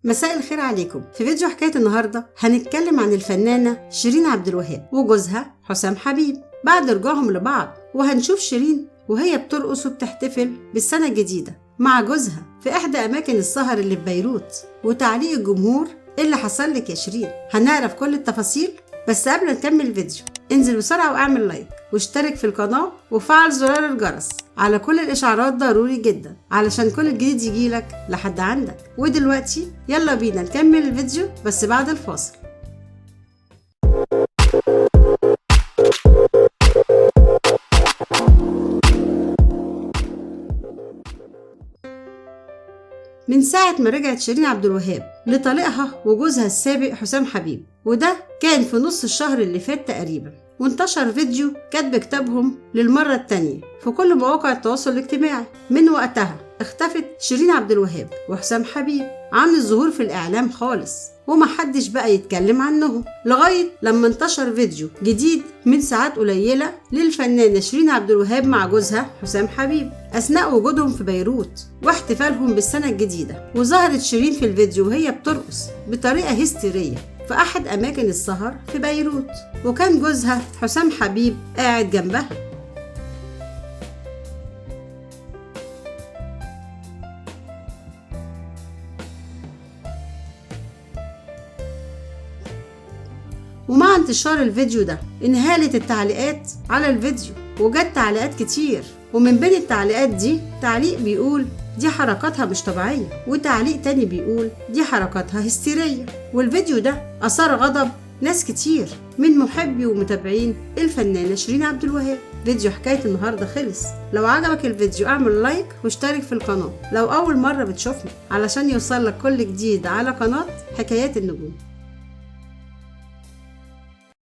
مساء الخير عليكم. في فيديو حكاية النهاردة هنتكلم عن الفنانة شيرين عبد الوهاب وجوزها حسام حبيب بعد رجوعهم لبعض، وهنشوف شيرين وهي بترقص وبتحتفل بالسنة الجديدة مع جوزها في إحدى أماكن السهر اللي في بيروت، وتعليق الجمهور إيه اللي حصل لك يا شيرين. هنعرف كل التفاصيل، بس قبل ما نكمل الفيديو انزل بسرعة واعمل لايك واشترك في القناة وفعل زرار الجرس على كل الإشعارات، ضروري جدا علشان كل الجديد يجيلك لحد عندك. ودلوقتي يلا بينا نكمل الفيديو بس بعد الفاصل. من ساعة ما رجعت شيرين عبد الوهاب لطليقها وجوزها السابق حسام حبيب، وده كان في نص الشهر اللي فات تقريبا، وانتشر فيديو كاتب كتابهم للمرة التانية في كل مواقع التواصل الاجتماعي. من وقتها اختفت شيرين عبد الوهاب وحسام حبيب عن الظهور في الإعلام خالص، ومحدش بقى يتكلم عنهم لغاية لما انتشر فيديو جديد من ساعات قليلة للفنانة شيرين عبد الوهاب مع جوزها حسام حبيب أثناء وجودهم في بيروت واحتفالهم بالسنة الجديدة. وظهرت شيرين في الفيديو وهي بترقص بطريقة هستيرية في أحد أماكن السهر في بيروت، وكان جوزها حسام حبيب قاعد جنبها. ومع انتشار الفيديو ده انهالت التعليقات على الفيديو، وجت تعليقات كتير، ومن بين التعليقات دي تعليق بيقول دي حركاتها مش طبيعية، وتعليق تاني بيقول دي حركاتها هستيرية. والفيديو ده أثار غضب ناس كتير من محبي ومتابعين الفنانة شيرين عبد الوهاب. فيديو حكاية النهاردة خلص. لو عجبك الفيديو اعمل لايك واشترك في القناة لو أول مرة بتشوفنا علشان يوصلك كل جديد على قناة حكايات النجوم.